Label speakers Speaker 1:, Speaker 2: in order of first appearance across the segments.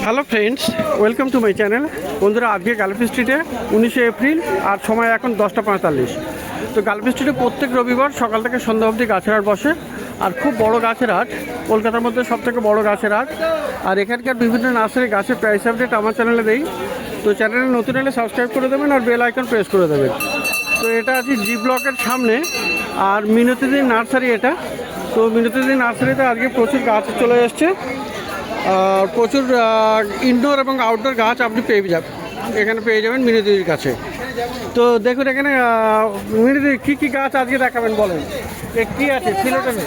Speaker 1: Hello friends, welcome to my channel. বন্ধুরা, আজকে গালফি স্ট্রিটে 19শে এপ্রিল আর সময় এখন 10টা 45। তো গালফি স্ট্রিটে প্রত্যেক রবিবার সকাল থেকে সন্ধ্যা অবধি গাছের হাট বসে, আর খুব বড় গাছের হাট, কলকাতার মধ্যে সবথেকে বড় গাছের হাট। আর এখানকার বিভিন্ন নার্সারি গাছের প্রাইস আপডেট আমার চ্যানেলে দেই। তো চ্যানেলে নতুন হলে সাবস্ক্রাইব করে দেবেন আর বেল আইকন প্রেস করে দেবেন। তো এটা আছে জি ব্লকের সামনে, আর মিনতিদি নার্সারি এটা। তো মিনতিদি নার্সারিতে আজকে প্রচুর গাছ চলে এসছে, প্রচুর ইনডোর এবং আউটডোর গাছ আপনি এখানে পেয়ে যাবেন মিনতিদির কাছে। তো দেখুন এখানে মিনতি কী গাছ আজকে দেখাবেন বলেন, কী আছে ফিলোটেনে?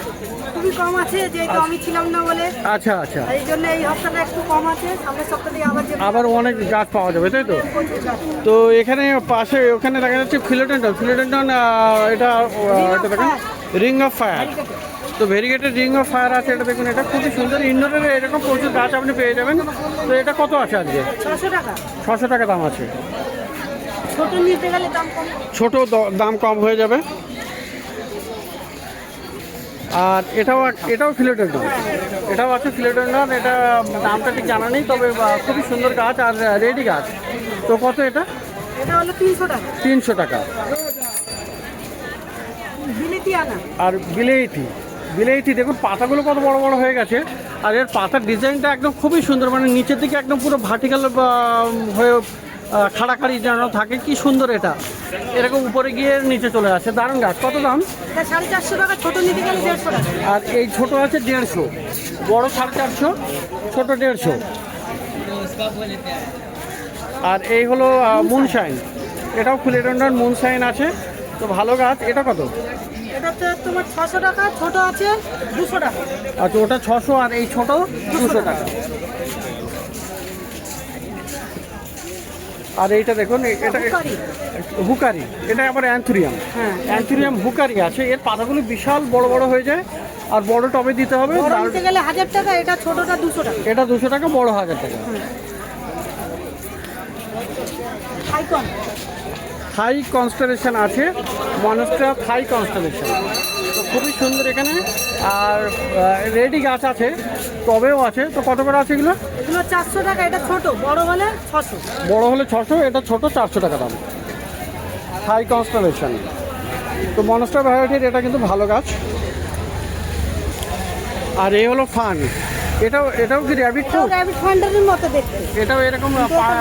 Speaker 2: খুবই কম আছে, যেহেতু আমি ছিলাম না বলে।
Speaker 1: আচ্ছা আচ্ছা,
Speaker 2: এই জন্য এই হপ্তাহটা একটু কম আছে, সামনের সপ্তাহে
Speaker 1: আবার অনেক গাছ পাওয়া যাবে, তাই তো? তো এখানে পাশে ওখানে দেখা যাচ্ছে ফিলোডেন্ডন এটা দেখুন, রিং অফ ফায়ার। তো ভেরিগেটেড রিং অফ ফায়ার আছে, এটা দেখুন, এটা খুবই সুন্দর। ইনডোরের এরকম প্রচুর গাছ আপনি পেয়ে যাবেন। তো এটা কত আছে আজকে?
Speaker 2: 600 টাকা।
Speaker 1: 600 টাকা দাম আছে।
Speaker 2: ছোট নিতে গেলে দাম কম,
Speaker 1: ছোট দাম কম হয়ে যাবে। আর এটাও ফিলোডেন্ডন, এটাও আছে ফিলোডেন্ডন। এটা দামটা ঠিক জানা নেই, তবে খুবই সুন্দর গাছ আর রেডি গাছ। তো কত এটা?
Speaker 2: এটা হলো 300 টাকা।
Speaker 1: 300 টাকা।
Speaker 2: বিলেতি আনা
Speaker 1: আর বিলেতি দেখুন, পাতাগুলো কত বড় বড় হয়ে গেছে। আর এর পাতার ডিজাইনটা একদম খুবই সুন্দর, মানে নিচের দিকে একদম পুরো ভার্টিক্যাল হয়ে খাড়াখাড়ি যেন থাকে, কি সুন্দর। এটা এরকম উপরে গিয়ে নিচে চলে আসে, দারুণ গাছ। কত দাম?
Speaker 2: এটা 450 টাকা, ছোট নিতে গেলে 150 টাকা।
Speaker 1: আর এই ছোট আছে 150, বড় 450, ছোট 150। আর এই হলো মুনশাইন, এটাও ফিলোডেন্ডন মুনশাইন আছে। তো ভালো গাছ। এটা কত?
Speaker 2: এটা তো তোমার 600 টাকা, ছোট আছে 200 টাকা।
Speaker 1: আচ্ছা, ওটা 600 আর এই ছোট 200 টাকা। আর এইটা দেখুন, এটা হুকারি, এটা আবার অ্যান্থুরিয়াম।
Speaker 2: হ্যাঁ,
Speaker 1: অ্যান্থুরিয়াম হুকারি আছে। এর পাতাগুলো বিশাল বড় বড় হয়ে যায়, আর বড় টবে দিতে হবে।
Speaker 2: বড় নিতে গেলে 1000 টাকা, এটা ছোটটা 200 টাকা।
Speaker 1: এটা 200 টাকা, বড় 1000 টাকা।
Speaker 2: আইকন
Speaker 1: থাই কনস্টেলেশন আছে, মনস্টার থাই কনস্টেলেশন। তো খুবই সুন্দর এখানে। আর রেডি গাছ আছে, টবেও আছে। তো কত করে আছে এগুলো?
Speaker 2: এগুলো 400 টাকা, এটা ছোট, বড় হলে 600।
Speaker 1: বড় হলে 600, এটা ছোট 400 টাকা দাম। থাই কনস্টেলেশন। তো মনস্টার ভ্যারাইটির এটা কিন্তু ভালো গাছ। আর এই হলো ফান, এটাও কি র্যাবিট ফুড?
Speaker 2: র্যাবিট ফান্ডারের মতো দেখতে।
Speaker 1: এটাও এরকম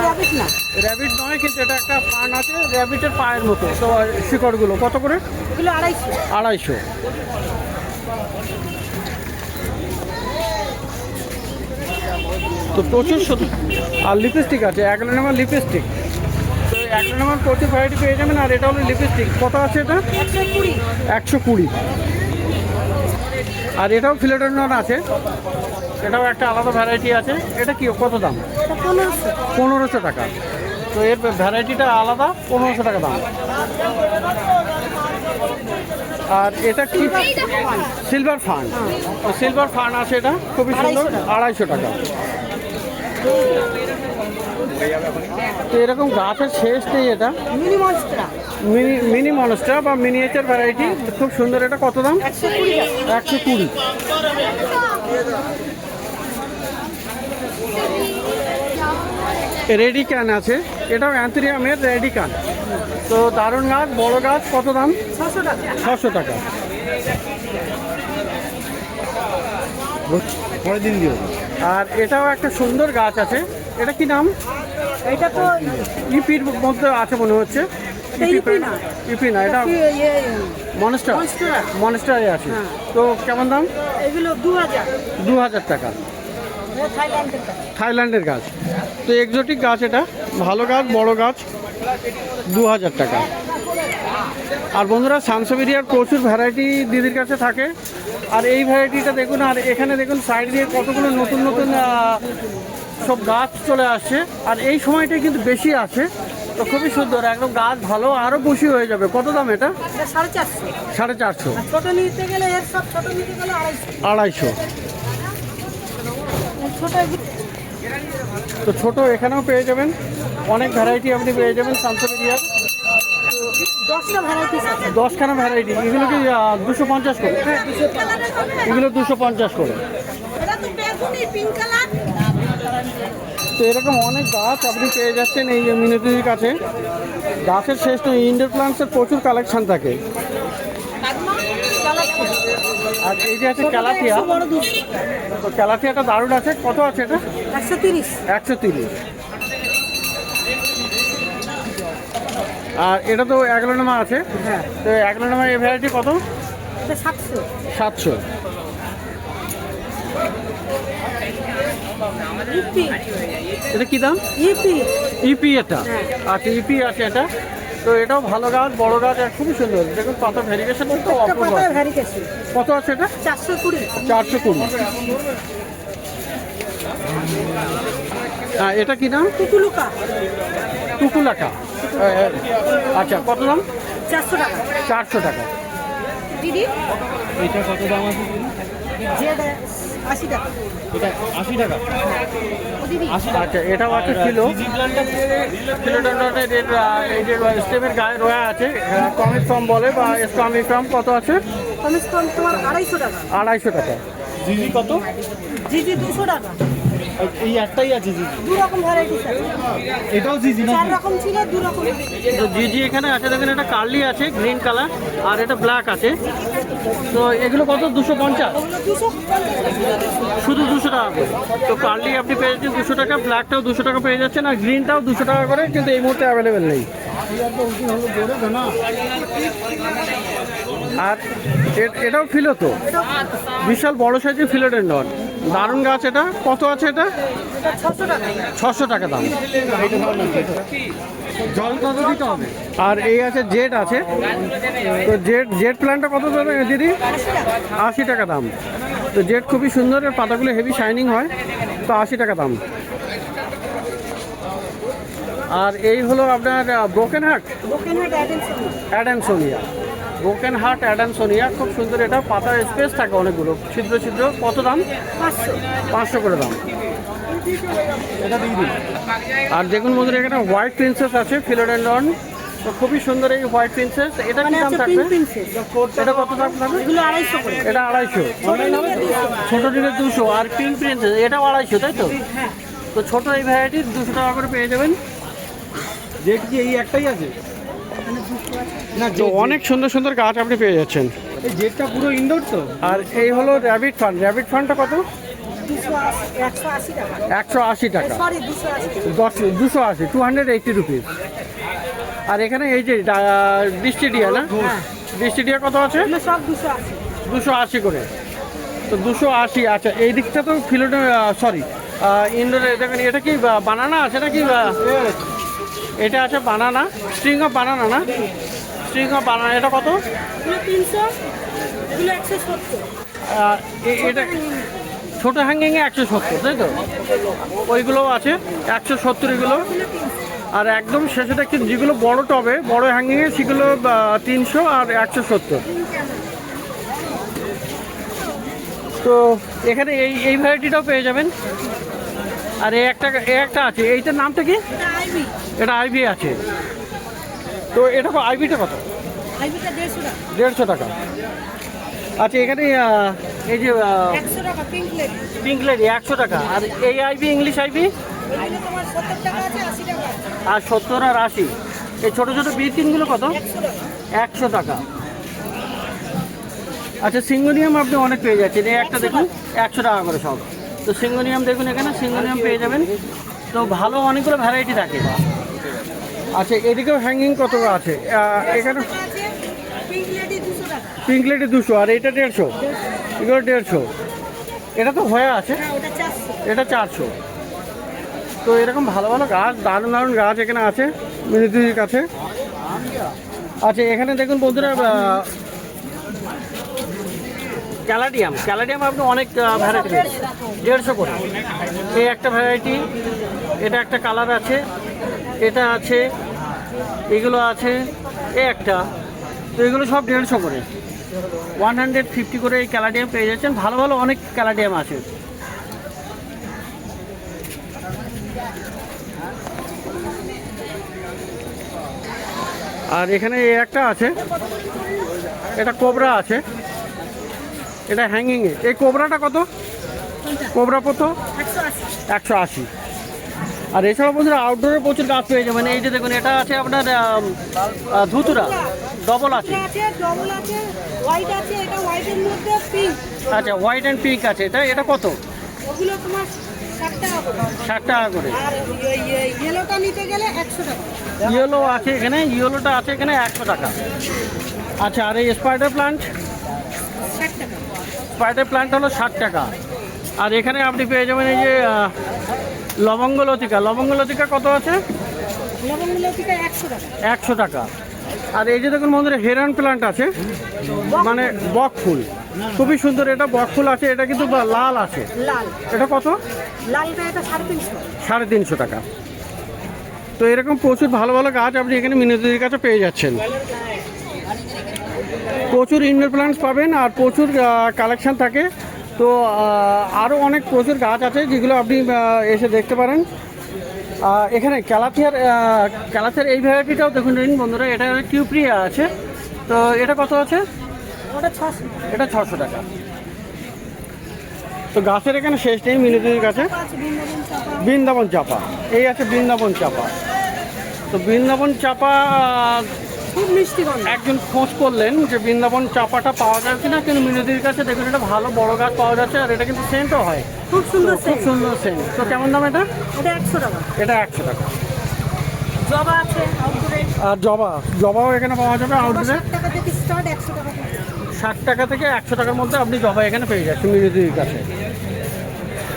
Speaker 2: র্যাবিট না,
Speaker 1: র্যাবিট নয়, কিন্তু এটা একটা ফান আছে র্যাবিটের পায়ের মতো। তো শিকড়গুলো কত করে?
Speaker 2: এগুলো 250।
Speaker 1: 250। তো প্রচুর আর লিপস্টিক আছে, 1 নম্বর লিপস্টিক। তো 1 নম্বর প্রচুর ভ্যারাইটি পেয়ে যাবেন। আর এটা হলো লিপস্টিক, কত আছে এটা?
Speaker 2: 120।
Speaker 1: 120। আর এটাও ফিলোডেন্ডন আছে, এটাও একটা আলাদা ভ্যারাইটি আছে। এটা কি, কত দাম? 1500 টাকা। তো এর ভ্যারাইটিটা আলাদা, 1500 টাকা দাম। আর এটা কি? Silver fun. সিলভার ফান আছে, এটা খুবই সুন্দর, 250 টাকা। তো এরকম গাছের শেষ নেই। এটা মিনি মনস্টার বা মিনিয়েচার ভ্যারাইটি, খুব সুন্দর। এটা কত দাম? 120। রেডি ক্যান আছে, এটাও অ্যান্থুরিয়ামের রেডি ক্যান। তো দারুণ গাছ, বড় গাছ। কত দাম? 600 টাকা। পরের দিন দিও। আর এটাও একটা সুন্দর গাছ আছে, এটা কি নাম?
Speaker 2: এটা তো
Speaker 1: ইপির মধ্যে আছে মনে হচ্ছে। ইপি না, এটা মনস্টারে আছে। তো কেমন দাম?
Speaker 2: এগুলো 2000
Speaker 1: টাকা। থাইল্যান্ডের গাছ। তো এক্সোটিক গাছ, এটা ভালো গাছ, বড় গাছ, 2000 টাকা। আর বন্ধুরা, সানসেভেরিয়ার প্রচুর ভ্যারাইটি দিদির কাছে থাকে। আর এই ভ্যারাইটিটা দেখুন, আর এখানে দেখুন সাইড দিয়ে কতগুলো নতুন নতুন সব গাছ চলে আসছে। আর এই সময়টাই কিন্তু বেশি আছে। তো খুবই সুন্দর, একদম গাছ ভালো, আরও বেশি হয়ে যাবে। কত দাম এটা? 450।
Speaker 2: ছোট নিতে গেলে
Speaker 1: 250। তো ছোট এখানেও পেয়ে যাবেন, অনেক ভ্যারাইটি আপনি পেয়ে যাবেন সানসেভেরিয়ার। 10খানা ভ্যারাইটি। এগুলো কি 250 করে? এগুলো 250 করে। তো এরকম অনেক গাছ আপনি পেয়ে যাচ্ছেন এই মিনতির কাছে। গাছের শেষ নয়, ইনডোর প্লান্টসের প্রচুর কালেকশন থাকে। আর এই যে আছে ক্যালাথিয়া, তো ক্যালাথিয়াটা দারুণ আছে। কত আছে এটা?
Speaker 2: 130।
Speaker 1: 130। আর এটা তো অ্যাগ্লোনেমা আছে।
Speaker 2: হ্যাঁ,
Speaker 1: তো অ্যাগ্লোনেমা এই ভ্যারাইটি কত?
Speaker 2: এটা 700।
Speaker 1: 700।
Speaker 2: ইপি,
Speaker 1: এটা কি দাম?
Speaker 2: ইপি।
Speaker 1: ইপি এটা?
Speaker 2: হ্যাঁ।
Speaker 1: আচ্ছা, ইপি আছে এটা। তো এটাও ভালো গাছ, বড় গাছ আর খুবই সুন্দর। দেখুন পাতা ভেরিগেশন তো
Speaker 2: একটা
Speaker 1: অপূর্ব।
Speaker 2: পাতায় ভ্যারিকেশন।
Speaker 1: কত আছে এটা?
Speaker 2: 420।
Speaker 1: 420। এটা কি দাম?
Speaker 2: টুকুলুকা
Speaker 1: টুকুলাকা। আচ্ছা, কত দাম?
Speaker 2: 400 টাকা।
Speaker 1: 400 টাকা।
Speaker 2: দিদি
Speaker 3: এটা কত দাম আছে?
Speaker 2: জেড 80 টাকা।
Speaker 3: এটা 80 টাকা।
Speaker 2: ও দিদি
Speaker 3: 80 টাকা।
Speaker 1: আচ্ছা, এটাও আছে কিলো। ফিলোডেন্ড্রনের এই যে স্টেমের গায়ে রোয়া আছে, কমিক ফর্ম বলে বা স্কমিক ফর্ম। কত আছে?
Speaker 2: কমিস কম তোমার 250 টাকা।
Speaker 1: 250 টাকা।
Speaker 3: জিজি কত?
Speaker 2: জিজি 200 টাকা।
Speaker 3: এই একটাই আছে জিজি।
Speaker 2: দু রকম ভ্যারাইটিস আছে।
Speaker 3: এটাও জিজি না?
Speaker 2: 4 রকম ছিল, 2 রকম।
Speaker 1: তো জিজি এখানে আছে, দেখেন এটা কার্লি আছে গ্রিন কালার, আর এটা ব্ল্যাক আছে। তো এগুলো কত? 250।
Speaker 2: ওগুলো 250।
Speaker 1: শুধু 200 টাকা করে। তো কার্লি আপনি পেয়ে যাচ্ছেন 200 টাকা, ব্ল্যাকটাও 200 টাকা পেয়ে যাচ্ছেন, আর গ্রিনটাও 200 টাকা করে, কিন্তু এই মুহূর্তে অ্যাভেলেবেল নেই। আর এটাও ফিলো, তো বিশাল বড় সাইজের ফিলোডেন্ড্রন, দারুণ গাছ। এটা কত আছে? এটা
Speaker 2: এটা 600 টাকা।
Speaker 1: 600 টাকা দাম।
Speaker 3: জল কত দিতে হবে?
Speaker 1: আর এই আছে জেড আছে। তো জেড প্ল্যান্টটা কত দাম দিদি?
Speaker 2: 80 টাকা।
Speaker 1: 80 টাকা দাম। তো জেড খুবই সুন্দর, এর পাতাগুলো হেভি শাইনিং হয়। তো 80 টাকা দাম। আর এই হলো আপনার ব্রোকেন হার্ট
Speaker 2: দোকানে garden
Speaker 1: Adansonia. Broken heart Adansonia খুব সুন্দর। এটা পাতার স্পেস থাকে অনেকগুলো, ছিদ্র ছিদ্র। কত দাম?
Speaker 2: 500।
Speaker 1: 500 করে দাম।
Speaker 3: এটা দিয়ে দিন।
Speaker 1: আর দেখুন বন্ধুরা, এখানে হোয়াইট প্রিন্সেস আছে ফিলোডেন্ড্রন। তো খুবই সুন্দর এই হোয়াইট প্রিন্সেস। এটা কি
Speaker 2: মানে
Speaker 1: দাম
Speaker 2: আছে
Speaker 1: থাকবে?
Speaker 2: Pink princess.
Speaker 1: এটা কত দাম থাকবে?
Speaker 2: এগুলো 250 করে।
Speaker 1: এটা 250। ছোট ডিমের 200, আর পিঙ্ক প্রিন্সেস এটাও 250, তাই তো?
Speaker 2: হ্যাঁ।
Speaker 1: তো ছোট এই ভ্যারাইটির 200 টাকা করে পেয়ে যাবেন।
Speaker 3: জেট কি এই একটাই আছে? না,
Speaker 1: তো অনেক সুন্দর সুন্দর গাছ আপনি পেয়ে যাচ্ছেন।
Speaker 3: এই জেটটা পুরো ইনডোর তো?
Speaker 1: আর এই হলো র্যাবিট ফান্ড। র্যাবিট ফান্ডটা কত?
Speaker 2: 180 টাকা।
Speaker 1: 180 টাকা।
Speaker 2: সরি 280।
Speaker 1: 280, 280 রুপিস। আর এখানে এই যে ডিস্টিডিয়া না?
Speaker 2: হ্যাঁ।
Speaker 1: ডিস্টিডিয়া কত আছে?
Speaker 2: এগুলো সব 280।
Speaker 1: 280 করে। তো 280। আচ্ছা, এই দিকটা তো ফিলোডে সরি ইনডোরে দেখেন। এটা কি বানানা আছে নাকি? এটা আছে বানানা, স্ট্রিং অফ বানানা না? স্ট্রিং অফ বানানা। এটা কত?
Speaker 2: এগুলো 300। এগুলো 170।
Speaker 1: এটা ছোট হ্যাঙ্গিংয়ে 170, তাই তো? ওইগুলোও আছে 170 এগুলো। আর একদম শেষে দেখছেন যেগুলো বড় টবে, বড় হ্যাঙ্গিংয়ে, সেগুলো 300 আর 170। তো এখানে এই ভ্যারাইটিটাও পেয়ে যাবেন। আর এই একটা আছে, এইটার নামটা কি?
Speaker 2: এটা আইভি।
Speaker 1: এটা আইভি আছে। তো এটা আইভিটা কত?
Speaker 2: আইভিটা 150 টাকা।
Speaker 1: 150 টাকা। আচ্ছা, এখানে এই যে
Speaker 2: 100 টাকা পিঙ্ক লেডি।
Speaker 1: পিঙ্ক লেডি 100 টাকা। আর এই আইভি, ইংলিশ আইভি?
Speaker 2: এগুলো তোমার 70 টাকা আছে, 80 টাকা আছে।
Speaker 1: আর 70 আর 80। এই ছোটো ছোটো বিটিনগুলো কত?
Speaker 2: 100 টাকা।
Speaker 1: 100 টাকা। আচ্ছা, সিঙ্গোনিয়াম আপনি অনেক পেয়ে যাচ্ছেন। এই একটা দেখুন 100 টাকা করে সব। তো সিঙ্গোনিয়াম দেখুন, এখানে সিঙ্গোনিয়াম পেয়ে যাবেন। তো ভালো অনেকগুলো ভ্যারাইটি থাকে। আচ্ছা, এদিকেও হ্যাঙ্গিং কত আছে এখানে?
Speaker 2: টাকা আছে। পিঙ্ক লেডি 200 টাকা।
Speaker 1: পিঙ্ক লেডি 200, আর এটা 150। এগুলো 150। এটা তো হয়ে আছে,
Speaker 2: হ্যাঁ, ওটা 400।
Speaker 1: এটা 400। তো এরকম ভালো ভালো গাছ, দারুণ দারুণ গাছ এখানে আছে মিনিদির কাছে। আচ্ছা, এখানে দেখুন বন্ধুরা, ক্যালাডিয়াম আপনি অনেক ভ্যারাইটি। 150 করে। এই একটা ভ্যারাইটি, এটা একটা কালার আছে, এটা আছে, এগুলো আছে, এই একটা। তো এগুলো সব 150 করে। 150 করে এই ক্যালাডিয়াম পেয়ে যাচ্ছেন। ভালো ভালো অনেক ক্যালাডিয়াম আছে। আর এখানে এই একটা আছে, এটা কোবরা আছে, এটা হ্যাঙ্গিংয়ে। এই কোবরাটা কত? কোবরা কত?
Speaker 2: 180।
Speaker 1: 180। আর এছাড়াও বন্ধুরা আউটডোরে প্রচুর গাছ পেয়ে যাবেন। এই যে দেখুন, এটা আছে আপনার ধুতুরা ডবল আছে।
Speaker 2: আছে ডবল আছে, হোয়াইট আছে, এটা হোয়াইটের মধ্যে পিঙ্ক।
Speaker 1: আচ্ছা, হোয়াইট অ্যান্ড পিঙ্ক আছে। এটা কত?
Speaker 2: ওগুলো তোমার 60 টাকা করে।
Speaker 1: 60 টাকা করে।
Speaker 2: আর ইয়েলোটা নিতে গেলে 100 টাকা।
Speaker 1: ইয়েলো আছে এখানে, ইয়েলোটা আছে এখানে 100 টাকা। আচ্ছা, আর এই স্পাইডার প্লান্ট?
Speaker 2: 60 টাকা।
Speaker 1: স্পাইডার প্লান্ট হলো 60 টাকা। আর এখানে আপনি পেয়ে যাবেন এই যে লবঙ্গ লতিকা। লবঙ্গ লতিকা কত আছে?
Speaker 2: লবঙ্গগুলো থেকে 100 টাকা।
Speaker 1: 100 টাকা। আর এই যে দেখুন বন্ধুরা, হেরান প্লান্ট আছে, মানে বক ফুল, খুবই সুন্দর। এটা বক ফুল আছে, এটা কিন্তু লাল আছে।
Speaker 2: লাল,
Speaker 1: এটা কত?
Speaker 2: লালটা এটা 350।
Speaker 1: 350 টাকা। তো এরকম প্রচুর ভালো ভালো গাছ আপনি এখানে মিনতির কাছে পেয়ে যাচ্ছেন। প্রচুর ইনডোর প্ল্যান্টস পাবেন আর প্রচুর কালেকশন থাকে। তো আরও অনেক প্রচুর গাছ আছে যেগুলো আপনি এসে দেখতে পারেন। এখানে ক্যালাথিয়ার এই ভ্যারাইটিটাও দেখুন বন্ধুরা, এটা টিউপ্রিয়া আছে। তো এটা কত আছে?
Speaker 2: ওটা 600।
Speaker 1: এটা 600 টাকা। তো গাছের এখানে শেষ নেই মিনতির কাছে।
Speaker 2: আছে বৃন্দাবন চাপা।
Speaker 1: বৃন্দাবন চাপা, এই আছে বৃন্দাবন চাপা। তো বৃন্দাবন চাপা
Speaker 2: খুব মিষ্টি গন্ধ।
Speaker 1: একজন খোঁজ করলেন যে বৃন্দাবন চাপাটা পাওয়া যায় কিনা, কিন্তু মিনতির কাছে দেখুন এটা ভালো বড় গাছ পাওয়া যাচ্ছে। আর এটা কিন্তু সেন্টও হয়,
Speaker 2: খুব সুন্দর
Speaker 1: খুব
Speaker 2: সেন্ট।
Speaker 1: সুন্দর সেন্ট। তো কেমন দাম এটা?
Speaker 2: এটা 100 টাকা।
Speaker 1: এটা 100 টাকা।
Speaker 2: জবা আছে আউটডোরে।
Speaker 1: আর জবাও এখানে পাওয়া যাবে আউটডোরে।
Speaker 2: 60 টাকা থেকে স্টার্ট, 100 টাকা থেকে।
Speaker 1: 60 টাকা থেকে 100 টাকার মধ্যে আপনি জবা এখানে পেয়ে যাচ্ছেন মিনতির কাছে।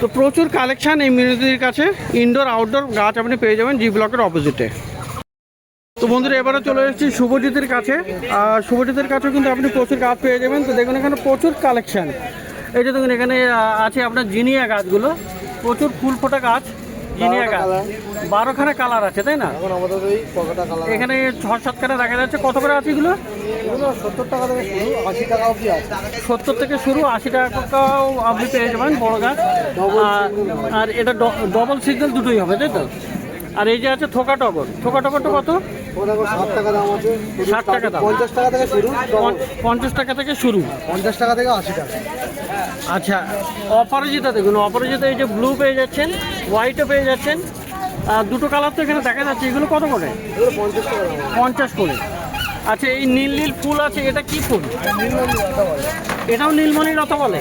Speaker 1: তো প্রচুর কালেকশান এই মিনতির কাছে। ইনডোর আউটডোর গাছ আপনি পেয়ে যাবেন জি ব্লকের অপোজিটে। তো বন্ধুরা, এবারে চলে এসেছি শুভজিতের কাছে। আর শুভজিতের কাছেও কিন্তু আপনি প্রচুর গাছ পেয়ে যাবেন। তো দেখুন এখানে প্রচুর কালেকশান। এই যে দেখুন এখানে আছে আপনার জিনিয়া গাছগুলো, প্রচুর ফুল ফোটা গাছ। জিনিয়া গাছ 12খানা কালার আছে, তাই না?
Speaker 3: এখন আমাদের এই পকেটা কালার
Speaker 1: এখানে 6-7খানা দেখা যাচ্ছে। কত করে আছে এগুলো?
Speaker 3: এগুলো 70 টাকা থেকে শুরু, 80 টাকা অবধি আছে।
Speaker 1: 70 থেকে শুরু, 80 টাকাও আপনি পেয়ে যাবেন বড় গাছ। আর এটা ডবল সিগন্যাল দুটোই হবে, তাই তো? আর এই যে আছে থোকা টগর। থোকা টগরটা কত?
Speaker 3: ওটা 60 টাকা দাম আছে।
Speaker 1: 60 টাকা দাম।
Speaker 3: 50 টাকা থেকে শুরু,
Speaker 1: 50 টাকা থেকে শুরু।
Speaker 3: 50 টাকা থেকে 80 টাকা।
Speaker 1: আচ্ছা, অপরাজিতা দেখুন, অপরাজিতা এই যে ব্লু পেয়ে যাচ্ছেন, হোয়াইটও পেয়ে যাচ্ছেন। দুটো কালার তো এখানে দেখা যাচ্ছে। এগুলো কত করে?
Speaker 3: এগুলো 50 টাকা দাম।
Speaker 1: 50 করে। আচ্ছা, এই নীল নীল ফুল আছে, এটা কি ফুল? এটাও নীলমণি লতা বলে।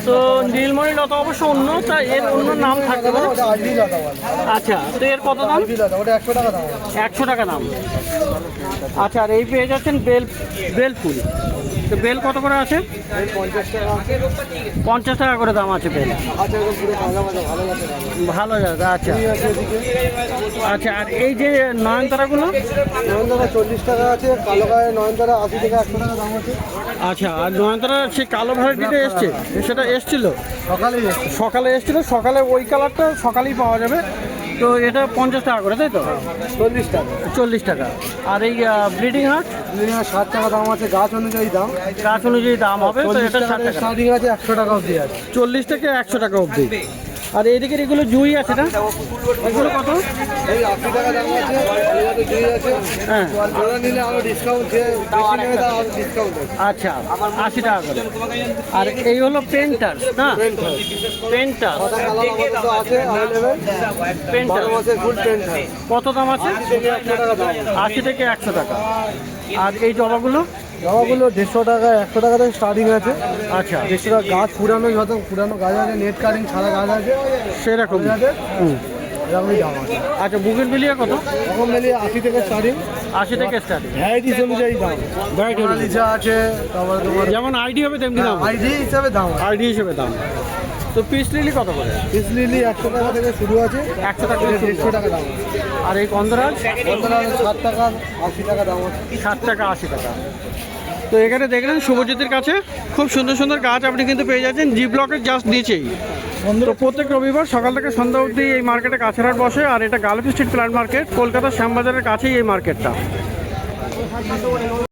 Speaker 1: তো নীলমণি লতা অবশ্য অন্য, তা এর অন্য নাম থাকতে পারে।
Speaker 3: ওটা আইডি লতা বলে।
Speaker 1: আচ্ছা, তো এর কত দাম?
Speaker 3: আইডি লতা, ওটা 100 টাকা দাম।
Speaker 1: 100 টাকা দাম। আচ্ছা, আর এই পেয়ে যাচ্ছেন বেল ফুল। তো বেল কত করে আছে?
Speaker 3: এই 50 টাকা।
Speaker 1: 50 টাকা করে দাম আছে বেল।
Speaker 3: আচ্ছা, একদম পুরো ভালো ভালো ভালো লাগে।
Speaker 1: ভালো জায়গা। আচ্ছা
Speaker 3: এই আছে এদিকে।
Speaker 1: আচ্ছা, আর এই যে নয়নতারাগুলো?
Speaker 3: নয়নতারা 40 টাকা আছে, কালো গায়ে নয়নতারা 80 থেকে 100 টাকা দাম আছে।
Speaker 1: আচ্ছা, আর নয়নতারা সে কালো ভ্যারাইটিটা এসছে, সেটা এসছিল
Speaker 3: সকালেই এসছে।
Speaker 1: সকালে এসছিল। সকালে ওই কালারটা সকালেই পাওয়া যাবে। তো এটা 50 টাকা করে, তাই তো?
Speaker 3: 40 টাকা।
Speaker 1: 40 টাকা। আর এই ব্লিডিং হার্ট?
Speaker 3: 60 টাকা দাম আছে, গাছ অনুযায়ী দাম।
Speaker 1: গাছ অনুযায়ী দাম হবে। তো
Speaker 3: 40
Speaker 1: এটা
Speaker 3: টাকা
Speaker 1: 60
Speaker 3: থেকে
Speaker 1: টাকা।
Speaker 3: স্টার্টিং আছে, 100 টাকা অবধি আছে।
Speaker 1: 40 থেকে 100 টাকা অবধি। আর এইদিকের এগুলো জুই আছে না? এগুলো কত?
Speaker 3: এই 80 টাকা দাম আছে, এগুলোতে দুই আছে।
Speaker 1: হ্যাঁ,
Speaker 3: জোড়া নিলে আরো ডিসকাউন্ট, যে বেশি নেবে তার আরো ডিসকাউন্ট আছে।
Speaker 1: আচ্ছা, 80 টাকা করে। আর এই হলো পেন্টার না? পেন্টার।
Speaker 3: কথা কালার আমাদের তো আছে অ্যাভেলেবেল।
Speaker 1: পেন্টার
Speaker 3: 12 মাসের ফুল পেন্ট হয়।
Speaker 1: কত দাম আছে?
Speaker 3: 80 থেকে 100 টাকা দাম।
Speaker 1: 80 থেকে 100 টাকা। আর এই জবাগুলো?
Speaker 3: জবাগুলো 150 টাকা, 100 টাকা থেকে স্টার্টিং আছে।
Speaker 1: আচ্ছা,
Speaker 3: 150 টাকা। গাছ পুরানো, যত পুরানো গাছ আছে, নেট কাটিং ছাড়া গাছ আছে,
Speaker 1: সেরকম।
Speaker 3: হুম, এরকমই দাম আছে।
Speaker 1: আচ্ছা, বুকের বিলিয়া কত?
Speaker 3: এখন মিলিয়ে 80 থেকে স্টার্টিং।
Speaker 1: 80 থেকে স্টার্টিং।
Speaker 3: ভ্যারাইটিস অনুযায়ী দাম।
Speaker 1: Variety অনুযায়ী।
Speaker 3: লিচা আছে, তারপরে তোমার
Speaker 1: যেমন আইডি হবে তেমনি দাম।
Speaker 3: আইডি হিসাবে দাম আছে।
Speaker 1: আইডি হিসেবে দাম। তো পিস লিলি কত করে?
Speaker 3: পিস লিলি 100 টাকা থেকে শুরু আছে,
Speaker 1: 100 টাকা থেকে শুরু।
Speaker 3: 150 টাকা দাম আছে।
Speaker 1: আর এই গন্ধরাজ?
Speaker 3: 60 টাকা, 80 টাকা দাম আছে।
Speaker 1: 60 টাকা 80 টাকা। তো এখানে দেখলেন শুভজিতের কাছে খুব সুন্দর সুন্দর গাছ আপনি কিন্তু পেয়ে যাচ্ছেন জি ব্লকের জাস্ট নিচেই। তো প্রত্যেক রবিবার সকাল থেকে সন্ধ্যা অবধি এই মার্কেটে গাছের হাট বসে। আর এটা Galiff street plant market, Kolkata শ্যামবাজারের কাছেই এই মার্কেটটা।